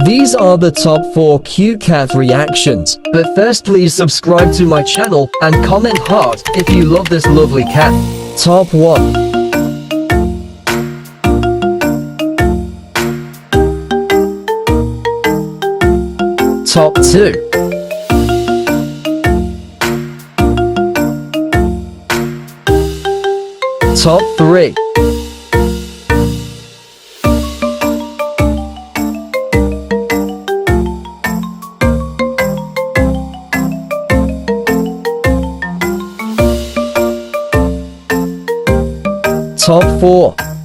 These are the top 4 cute cat reactions, but first please subscribe to my channel and comment hard if you love this lovely cat. Top 1. Top 2. Top 3. Top 4.